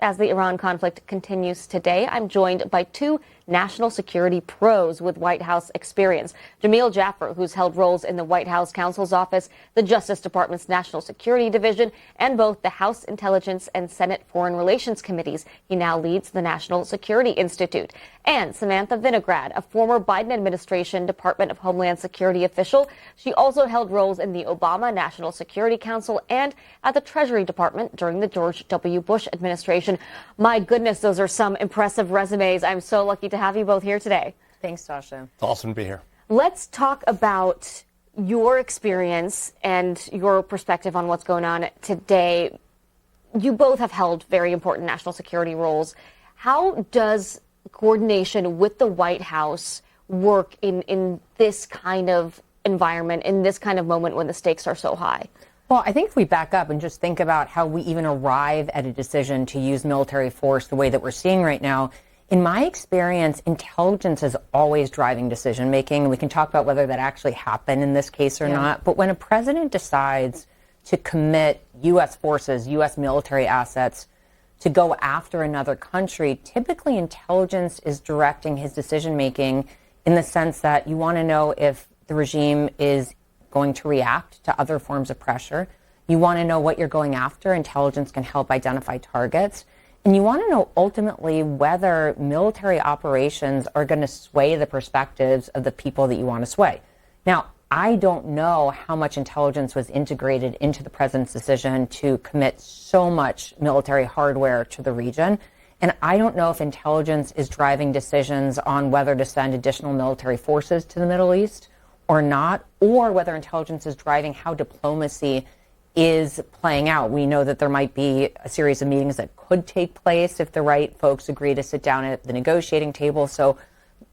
As the Iran conflict continues today, I'm joined by two national security pros with White House experience. Jamil Jaffer, who's held roles in the White House counsel's office, the Justice Department's National Security Division, and both the House Intelligence and Senate Foreign Relations Committees. He now leads the National Security Institute. And Samantha Vinograd, a former Biden administration Department of Homeland Security official. She also held roles in the Obama National Security Council and at the Treasury Department during the George W. Bush administration. My goodness, those are some impressive resumes. I'm so lucky to have you both here today. Thanks, Dasha. It's awesome to be here. Let's talk about your experience and your perspective on what's going on today. You both have held very important national security roles. How does coordination with the White House work in this kind of environment, in this kind of moment when the stakes are so high? Well, I think if we back up and just think about how we even arrive at a decision to use military force the way that we're seeing right now, in my experience, intelligence is always driving decision making. We can talk about whether that actually happened in this case or not. But when a president decides to commit U.S. forces, U.S. military assets to go after another country, typically intelligence is directing his decision making in the sense that you want to know if the regime is going to react to other forms of pressure. You want to know what you're going after. Intelligence can help identify targets. And you want to know ultimately whether military operations are going to sway the perspectives of the people that you want to sway. Now, I don't know how much intelligence was integrated into the president's decision to commit so much military hardware to the region. And I don't know if intelligence is driving decisions on whether to send additional military forces to the Middle East or not, or whether intelligence is driving how diplomacy is playing out. We know that there might be a series of meetings that could take place if the right folks agree to sit down at the negotiating table. So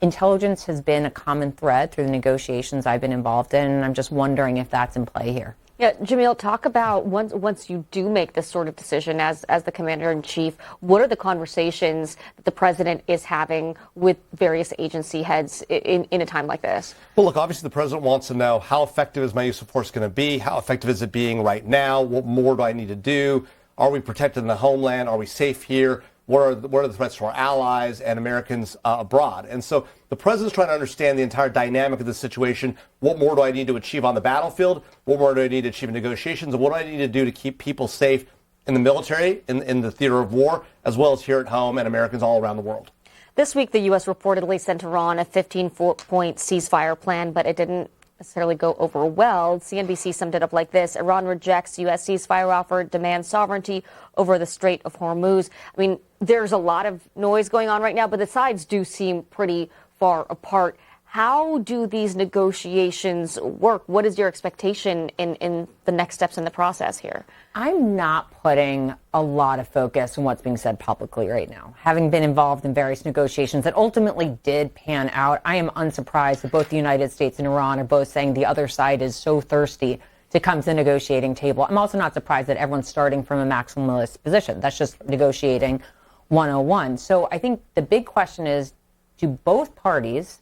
intelligence has been a common thread through the negotiations I've been involved in, and I'm just wondering if that's in play here. Yeah, Jamil, talk about once you do make this sort of decision as the commander-in-chief, what are the conversations that the president is having with various agency heads in a time like this? Well, look, obviously the president wants to know how effective is my use of force going to be? How effective is it being right now? What more do I need to do? Are we protected in the homeland? Are we safe here? What are the threats to our allies and Americans abroad? And so the president's trying to understand the entire dynamic of the situation. What more do I need to achieve on the battlefield? What more do I need to achieve in negotiations? And what do I need to do to keep people safe in the military, in the theater of war, as well as here at home and Americans all around the world? This week, the U.S. reportedly sent Iran a 15-point ceasefire plan, but it didn't necessarily go over well. CNBC summed it up like this: Iran rejects U.S. ceasefire offer, demands sovereignty over the Strait of Hormuz. I mean, there's a lot of noise going on right now, but the sides do seem pretty far apart. How do these negotiations work? What is your expectation in the next steps in the process here? I'm not putting a lot of focus on what's being said publicly right now. Having been involved in various negotiations that ultimately did pan out, I am unsurprised that both the United States and Iran are both saying the other side is so thirsty to come to the negotiating table. I'm also not surprised that everyone's starting from a maximalist position. That's just negotiating 101. So I think the big question is, do both parties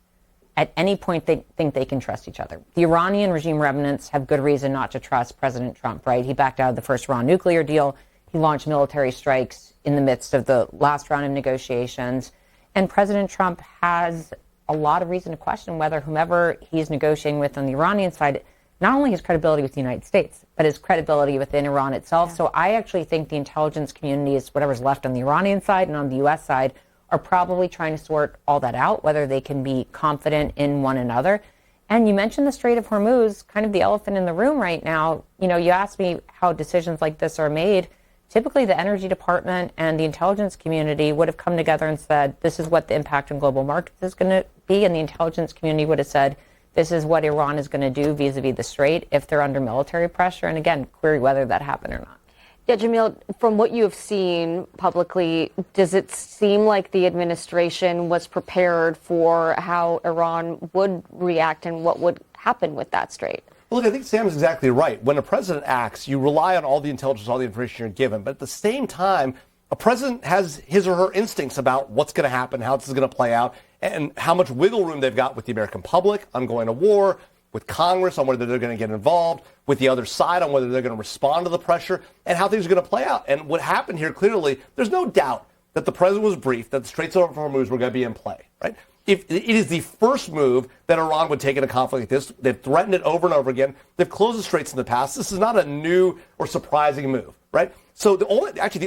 at any point they think they can trust each other? The Iranian regime remnants have good reason not to trust President Trump, right? He backed out of the first Iran nuclear deal. He launched military strikes in the midst of the last round of negotiations. And President Trump has a lot of reason to question whether whomever he's negotiating with on the Iranian side, not only his credibility with the United States, but his credibility within Iran itself. So I actually think the intelligence community is whatever's left on the Iranian side and on the U.S. side are probably trying to sort all that out, whether they can be confident in one another. And you mentioned the Strait of Hormuz, kind of the elephant in the room right now. You know, you asked me how decisions like this are made. Typically, the Energy Department and the intelligence community would have come together and said, this is what the impact on global markets is going to be. And the intelligence community would have said, this is what Iran is going to do vis-a-vis the Strait if they're under military pressure. And again, query whether that happened or not. Yeah, Jamil, from what you have seen publicly, does it seem like the administration was prepared for how Iran would react and what would happen with that strait? Well, look, I think Sam's exactly right. When a president acts, you rely on all the intelligence, all the information you're given. But at the same time, a president has his or her instincts about what's going to happen, how this is going to play out, and how much wiggle room they've got with the American public on going to war, with Congress on whether they're going to get involved, with the other side on whether they're going to respond to the pressure, and how things are going to play out. And what happened here, clearly, there's no doubt that the president was briefed that the Straits of Hormuz were going to be in play, right? If it is the first move that Iran would take in a conflict like this. They've threatened it over and over again. They've closed the Straits in the past. This is not a new or surprising move, right? So the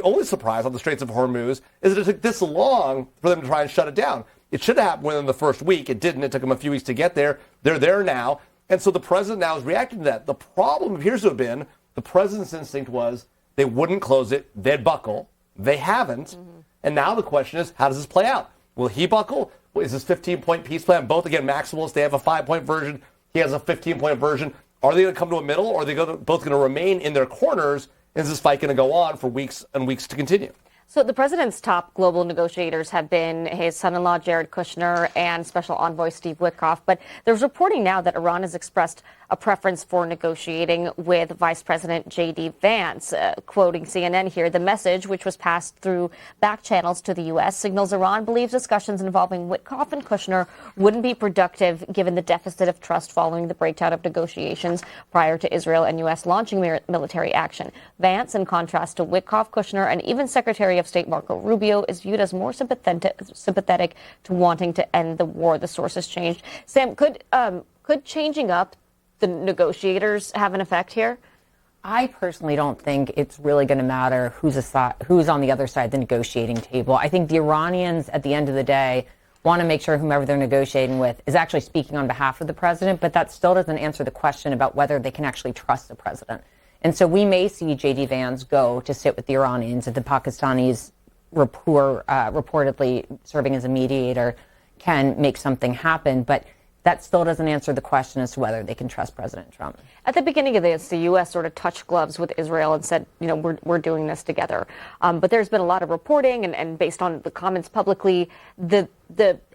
only surprise on the Straits of Hormuz is that it took this long for them to try and shut it down. It should have happened within the first week. It didn't. It took them a few weeks to get there. They're there now. And so the president now is reacting to that. The problem appears to have been the president's instinct was they wouldn't close it. They'd buckle. They haven't. Mm-hmm. And now the question is, how does this play out? Will he buckle? Is this 15-point peace plan? Both, again, maximalists. They have a 5-point version. He has a 15-point version. Are they going to come to a middle, or are they both going to remain in their corners? Is this fight going to go on for weeks and weeks to continue? So the president's top global negotiators have been his son-in-law, Jared Kushner, and Special Envoy Steve Witkoff. But there's reporting now that Iran has expressed a preference for negotiating with Vice President J.D. Vance. Quoting CNN here, the message, which was passed through back channels to the U.S., signals Iran believes discussions involving Witkoff and Kushner wouldn't be productive given the deficit of trust following the breakdown of negotiations prior to Israel and U.S. launching military action. Vance, in contrast to Witkoff, Kushner, and even Secretary of State Marco Rubio, is viewed as more sympathetic to wanting to end the war. The sources changed. Sam, could changing up the negotiators have an effect here? I personally don't think it's really going to matter who's on the other side of the negotiating table. I think the Iranians, at the end of the day, want to make sure whomever they're negotiating with is actually speaking on behalf of the president, but that still doesn't answer the question about whether they can actually trust the president. And so we may see J.D. Vance go to sit with the Iranians if the Pakistanis, reportedly serving as a mediator, can make something happen. But that still doesn't answer the question as to whether they can trust President Trump. At the beginning of this, the U.S. sort of touched gloves with Israel and said, we're doing this together. But there's been a lot of reporting, and based on the comments publicly, the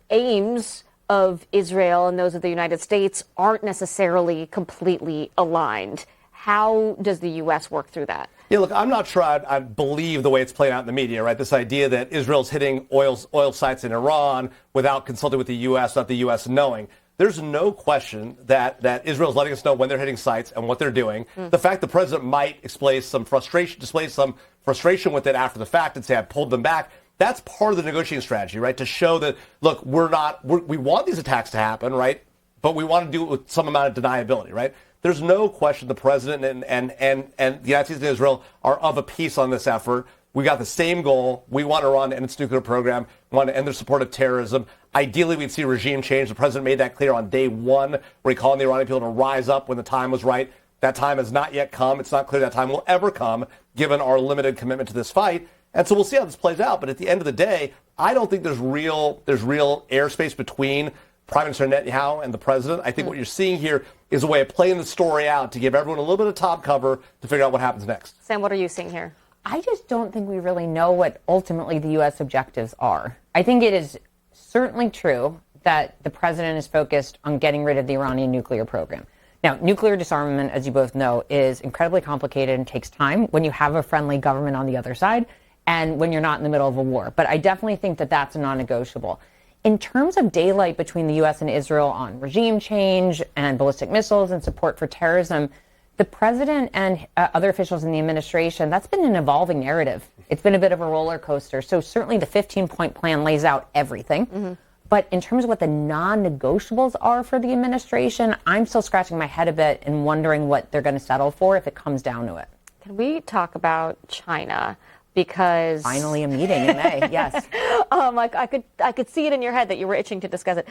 aims of Israel and those of the United States aren't necessarily completely aligned. How does the U.S. work through that? Yeah, look, I'm not sure I believe the way it's playing out in the media, right? This idea that Israel's hitting oil sites in Iran without consulting with the U.S., without the U.S. knowing. There's no question that Israel's letting us know when they're hitting sites and what they're doing. The fact the president might display some frustration with it after the fact and say, I pulled them back, that's part of the negotiating strategy, right? To show that, look, we want these attacks to happen, right? But we want to do it with some amount of deniability, right? There's no question the president and the United States and Israel are of a piece on this effort. We got the same goal. We want Iran to end its nuclear program. We want to end their support of terrorism. Ideally, we'd see regime change. The president made that clear on day one, where he called on the Iranian people to rise up when the time was right. That time has not yet come. It's not clear that time will ever come, given our limited commitment to this fight. And so we'll see how this plays out. But at the end of the day, I don't think there's real airspace between Prime Minister Netanyahu and the president. I think what you're seeing here is a way of playing the story out to give everyone a little bit of top cover to figure out what happens next. Sam, what are you seeing here? I just don't think we really know what ultimately the U.S. objectives are. I think it is certainly true that the president is focused on getting rid of the Iranian nuclear program. Now, nuclear disarmament, as you both know, is incredibly complicated and takes time when you have a friendly government on the other side and when you're not in the middle of a war. But I definitely think that that's a non-negotiable. In terms of daylight between the U.S. and Israel on regime change and ballistic missiles and support for terrorism, the president and other officials in the administration, that's been an evolving narrative. It's been a bit of a roller coaster. So certainly the 15-point plan lays out everything. Mm-hmm. But in terms of what the non-negotiables are for the administration, I'm still scratching my head a bit and wondering what they're going to settle for if it comes down to it. Can we talk about China? Because finally a meeting in May, yes. I could see it in your head that you were itching to discuss it.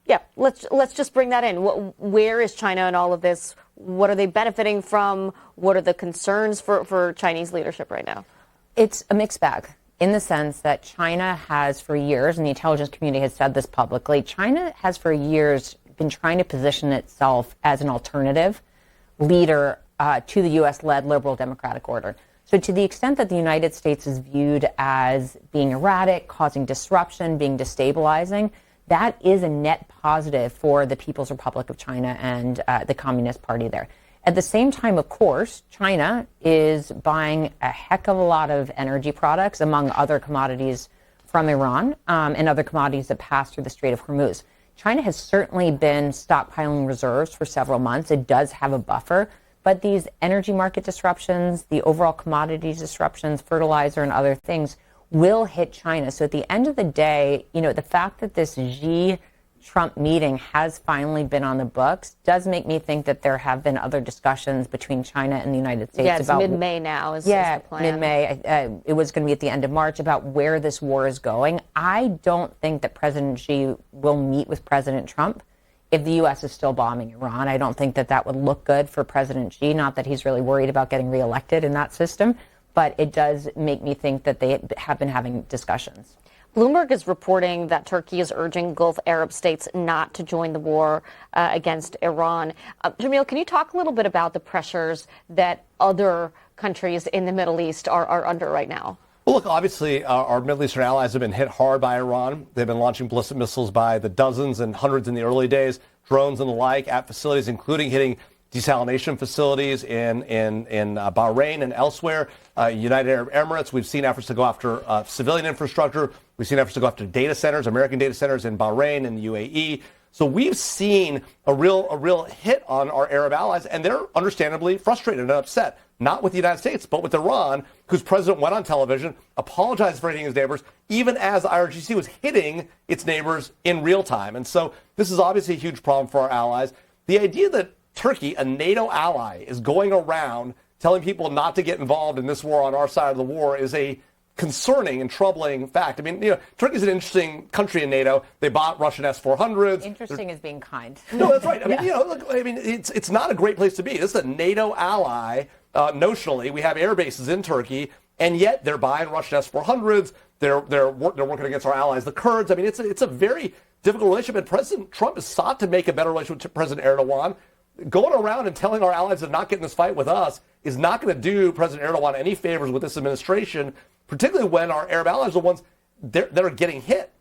Yeah, let's just bring that in. Where is China in all of this? What are they benefiting from? What are the concerns for Chinese leadership right now? It's a mixed bag in the sense that China has for years, and the intelligence community has said this publicly, China has for years been trying to position itself as an alternative leader to the U.S.-led liberal democratic order. So to the extent that the United States is viewed as being erratic, causing disruption, being destabilizing, that is a net positive for the People's Republic of China and the Communist Party there. At the same time, of course, China is buying a heck of a lot of energy products, among other commodities from Iran and other commodities that pass through the Strait of Hormuz. China has certainly been stockpiling reserves for several months. It does have a buffer. But these energy market disruptions, the overall commodities disruptions, fertilizer and other things will hit China. So at the end of the day, the fact that this Xi-Trump meeting has finally been on the books does make me think that there have been other discussions between China and the United States. Yeah, it's mid-May now is the plan. Mid-May. It was going to be at the end of March about where this war is going. I don't think that President Xi will meet with President Trump if the U.S. is still bombing Iran. I don't think that that would look good for President Xi, not that he's really worried about getting reelected in that system, but it does make me think that they have been having discussions. Bloomberg is reporting that Turkey is urging Gulf Arab states not to join the war against Iran. Jamil, can you talk a little bit about the pressures that other countries in the Middle East are under right now? Well, look, obviously, our Middle Eastern allies have been hit hard by Iran. They've been launching ballistic missiles by the dozens and hundreds in the early days, drones and the like at facilities, including hitting desalination facilities in Bahrain and elsewhere. United Arab Emirates, we've seen efforts to go after civilian infrastructure. We've seen efforts to go after data centers, American data centers in Bahrain and the UAE. So we've seen a real hit on our Arab allies, and they're understandably frustrated and upset, not with the United States, but with Iran, whose president went on television, apologized for hitting his neighbors, even as IRGC was hitting its neighbors in real time. And so this is obviously a huge problem for our allies. The idea that Turkey, a NATO ally, is going around telling people not to get involved in this war on our side of the war is a concerning and troubling fact. I mean, Turkey's an interesting country in NATO. They bought Russian S-400s. Interesting is being kind. No, that's right. I mean, look, it's not a great place to be. This is a NATO ally. Notionally, we have air bases in Turkey, and yet they're buying Russian S-400s. They're working against our allies, the Kurds. I mean, it's a very difficult relationship. And President Trump has sought to make a better relationship with President Erdogan. Going around and telling our allies to not get in this fight with us is not going to do President Erdogan any favors with this administration, particularly when our Arab allies are the ones that are getting hit.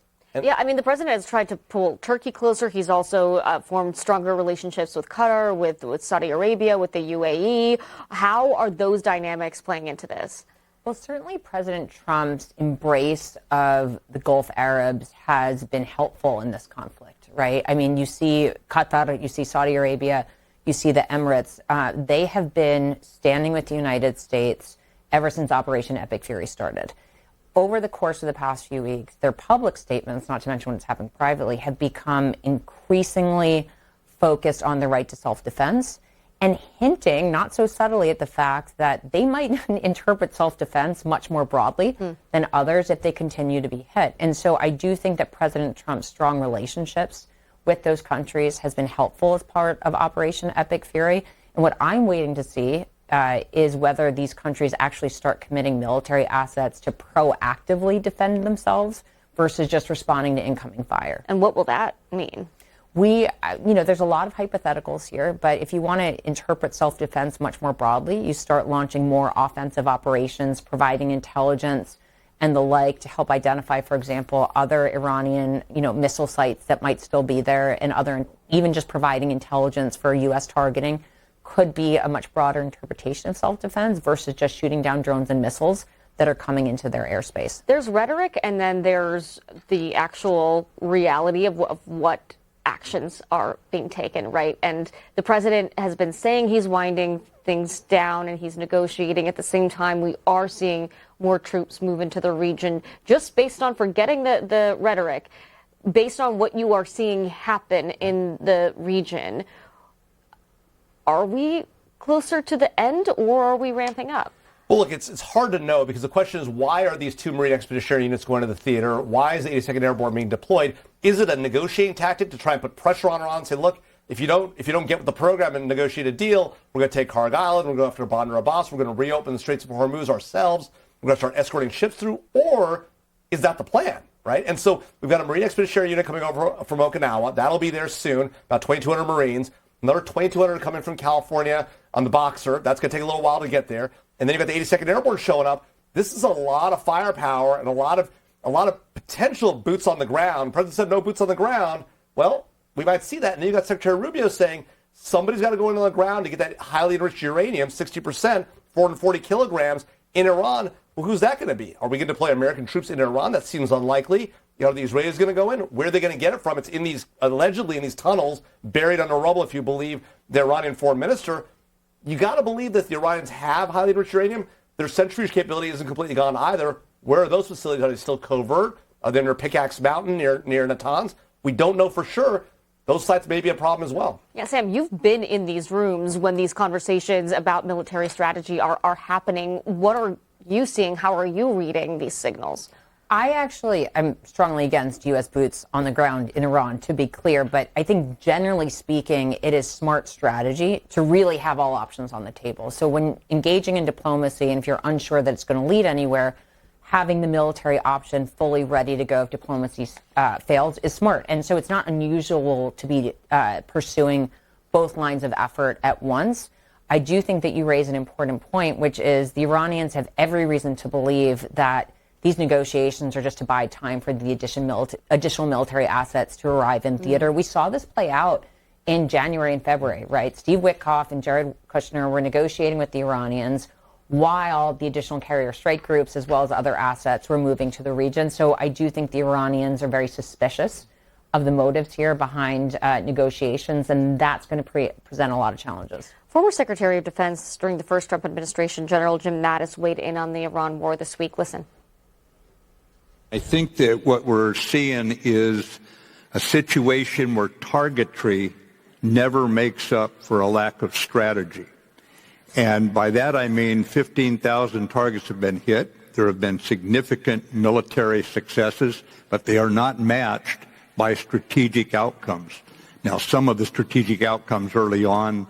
Yeah, I mean, the president has tried to pull Turkey closer. He's also formed stronger relationships with Qatar, with Saudi Arabia, with the UAE. How are those dynamics playing into this? Well, certainly President Trump's embrace of the Gulf Arabs has been helpful in this conflict, right? I mean, you see Qatar, you see Saudi Arabia, you see the Emirates. They have been standing with the United States ever since Operation Epic Fury started. Over the course of the past few weeks, their public statements, not to mention what's happened privately, have become increasingly focused on the right to self-defense and hinting, not so subtly, at the fact that they might interpret self-defense much more broadly than others if they continue to be hit. And so I do think that President Trump's strong relationships with those countries has been helpful as part of Operation Epic Fury. And what I'm waiting to see is whether these countries actually start committing military assets to proactively defend themselves versus just responding to incoming fire. And what will that mean? There's a lot of hypotheticals here, but if you want to interpret self-defense much more broadly, you start launching more offensive operations, providing intelligence and the like to help identify, for example, other Iranian, missile sites that might still be there, and even just providing intelligence for U.S. targeting could be a much broader interpretation of self-defense versus just shooting down drones and missiles that are coming into their airspace. There's rhetoric, and then there's the actual reality of what actions are being taken, right? And the president has been saying he's winding things down and he's negotiating. At the same time, we are seeing more troops move into the region. Just based on, forgetting the rhetoric, based on what you are seeing happen in the region, are we closer to the end or are we ramping up? Well, look, it's hard to know because the question is, why are these two Marine Expeditionary Units going to the theater? Why is the 82nd Airborne being deployed? Is it a negotiating tactic to try and put pressure on Iran and say, look, if you don't get with the program and negotiate a deal, we're going to take Karg Island, we're going to go after Bandar Abbas, we're going to reopen the Straits of Hormuz ourselves, we're going to start escorting ships through? Or is that the plan, right? And so we've got a Marine Expeditionary Unit coming over from Okinawa. That'll be there soon, about 2,200 Marines. Another 2,200 coming from California on the Boxer. That's going to take a little while to get there. And then you've got the 82nd Airborne showing up. This is a lot of firepower and a lot of potential boots on the ground. The president said no boots on the ground. Well, we might see that. And then you've got Secretary Rubio saying somebody's got to go into the ground to get that highly enriched uranium, 60%, 440 kilograms in Iran. Well, who's that going to be? Are we going to deploy American troops in Iran? That seems unlikely. Are the Israelis going to go in? Where are they going to get it from? It's in these, allegedly in these tunnels, buried under rubble, if you believe the Iranian foreign minister. You got to believe that the Iranians have highly enriched uranium. Their centrifuge capability isn't completely gone either. Where are those facilities? Are they still covert? Are they under Pickaxe Mountain near Natanz? We don't know for sure. Those sites may be a problem as well. Yeah, Sam, you've been in these rooms when these conversations about military strategy are happening. What are you seeing? How are you reading these signals? I'm strongly against U.S. boots on the ground in Iran, to be clear. But I think generally speaking, it is smart strategy to really have all options on the table. So when engaging in diplomacy, and if you're unsure that it's going to lead anywhere, having the military option fully ready to go if diplomacy fails is smart. And so it's not unusual to be pursuing both lines of effort at once. I do think that you raise an important point, which is the Iranians have every reason to believe that these negotiations are just to buy time for the additional military assets to arrive in theater. We saw this play out in January and February, right? Steve Witkoff and Jared Kushner were negotiating with the Iranians while the additional carrier strike groups, as well as other assets, were moving to the region. So I do think the Iranians are very suspicious of the motives here behind negotiations, and that's going to present a lot of challenges. Former Secretary of Defense during the first Trump administration, General Jim Mattis, weighed in on the Iran war this week. Listen. I think that what we're seeing is a situation where targetry never makes up for a lack of strategy. And by that I mean 15,000 targets have been hit. There have been significant military successes, but they are not matched by strategic outcomes. Now, some of the strategic outcomes early on,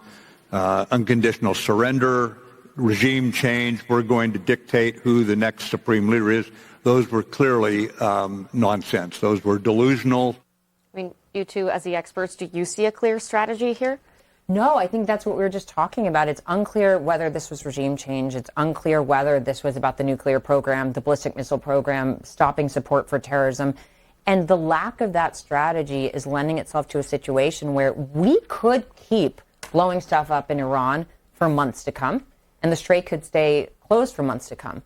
unconditional surrender, regime change, we're going to dictate who the next supreme leader is. Those were clearly nonsense. Those were delusional. I mean, you two, as the experts, do you see a clear strategy here? No, I think that's what we were just talking about. It's unclear whether this was regime change. It's unclear whether this was about the nuclear program, the ballistic missile program, stopping support for terrorism. And the lack of that strategy is lending itself to a situation where we could keep blowing stuff up in Iran for months to come, and the strait could stay closed for months to come.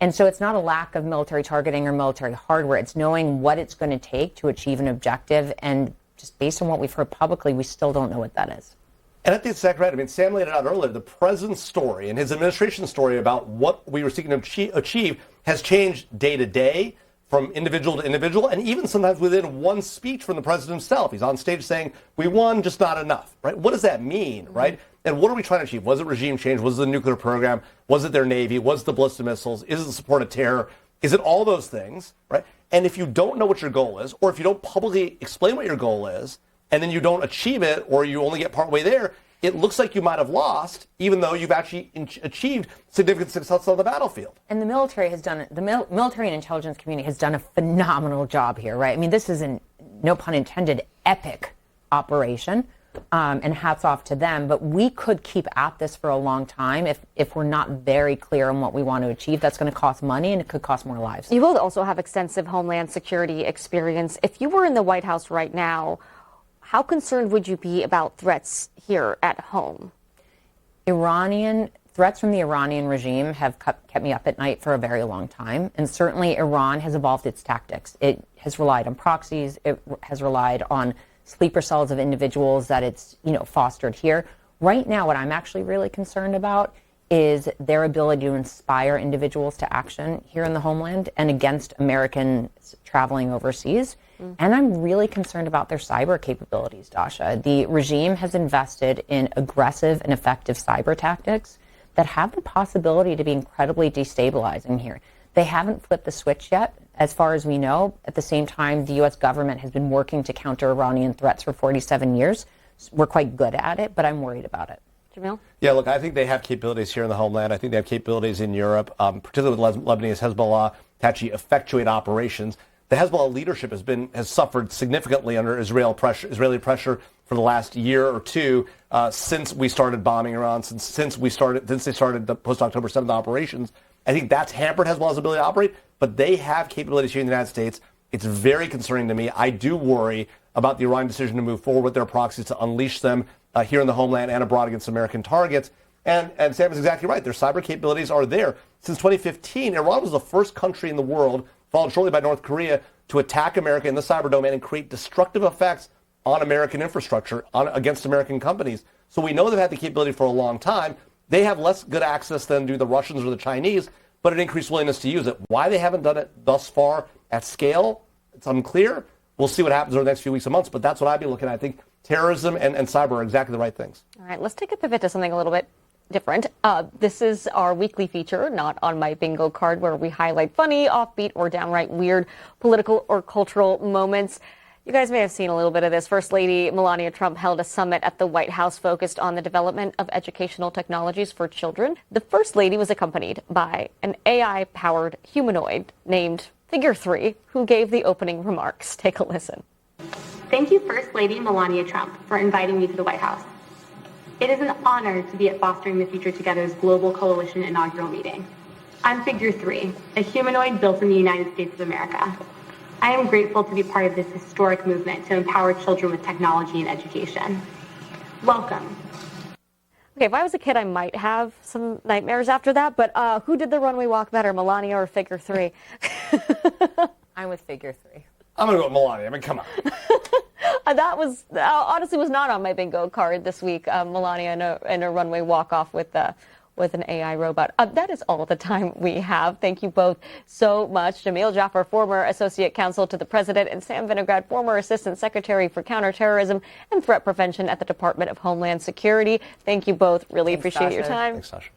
And so it's not a lack of military targeting or military hardware. It's knowing what it's going to take to achieve an objective. And just based on what we've heard publicly, we still don't know what that is. And I think it's exactly right. I mean, Sam laid it out earlier. The president's story and his administration's story about what we were seeking to achieve has changed day to day, from individual to individual, and even sometimes within one speech from the president himself. He's on stage saying, we won, just not enough, right? What does that mean, right? And what are we trying to achieve? Was it regime change? Was it the nuclear program? Was it their Navy? Was it the ballistic missiles? Is it the support of terror? Is it all those things, right? And if you don't know what your goal is, or if you don't publicly explain what your goal is, and then you don't achieve it, or you only get partway there, it looks like you might have lost, even though you've actually achieved significant success on the battlefield. And the military has done it. The military and intelligence community has done a phenomenal job here, right? I mean, this is an, no pun intended, epic operation, and hats off to them. But we could keep at this for a long time if we're not very clear on what we want to achieve. That's going to cost money, and it could cost more lives. You both also have extensive Homeland Security experience. If you were in the White House right now, how concerned would you be about threats here at home? Threats from the Iranian regime have kept me up at night for a very long time. And certainly Iran has evolved its tactics. It has relied on proxies. It has relied on sleeper cells of individuals that it's, fostered here. Right now, what I'm actually really concerned about is their ability to inspire individuals to action here in the homeland and against Americans traveling overseas. And I'm really concerned about their cyber capabilities, Dasha. The regime has invested in aggressive and effective cyber tactics that have the possibility to be incredibly destabilizing here. They haven't flipped the switch yet, as far as we know. At the same time, the U.S. government has been working to counter Iranian threats for 47 years. We're quite good at it, but I'm worried about it. Jamil? Yeah, look, I think they have capabilities here in the homeland. I think they have capabilities in Europe, particularly with Lebanese Hezbollah, to actually effectuate operations. The Hezbollah leadership has suffered significantly under Israeli pressure for the last year or two since we started bombing Iran, since they started the post-October 7th operations. I think that's hampered Hezbollah's ability to operate, but they have capabilities here in the United States. It's very concerning to me. I do worry about the Iran decision to move forward with their proxies to unleash them here in the homeland and abroad against American targets. And Sam is exactly right. Their cyber capabilities are there. Since 2015, Iran was the first country in the world followed shortly by North Korea, to attack America in the cyber domain and create destructive effects on American infrastructure, against American companies. So we know they've had the capability for a long time. They have less good access than do the Russians or the Chinese, but an increased willingness to use it. Why they haven't done it thus far at scale, it's unclear. We'll see what happens over the next few weeks and months, but that's what I'd be looking at. I think terrorism and cyber are exactly the right things. All right, let's take a pivot to something a little bit different. This is our weekly feature, not on my bingo card, where we highlight funny, offbeat, or downright weird political or cultural moments. You guys may have seen a little bit of this. First Lady Melania Trump held a summit at the White House focused on the development of educational technologies for children. The First Lady was accompanied by an AI-powered humanoid named Figure 3, who gave the opening remarks. Take a listen. Thank you, First Lady Melania Trump, for inviting me to the White House. It is an honor to be at Fostering the Future Together's Global Coalition inaugural meeting. I'm Figure 3, a humanoid built in the United States of America. I am grateful to be part of this historic movement to empower children with technology and education. Welcome. Okay, if I was a kid, I might have some nightmares after that, but who did the runway walk better, Melania or Figure 3? I'm with Figure 3. I'm going to go with Melania. I mean, come on. That was honestly was not on my bingo card this week. Melania in a runway walk off with an AI robot. That is all the time we have. Thank you both so much. Jamil, Jaffer, former Associate Counsel to the President, and Sam Vinograd, former Assistant Secretary for Counterterrorism and Threat Prevention at the Department of Homeland Security. Thank you both. Really appreciate your time. Thanks, Dasha.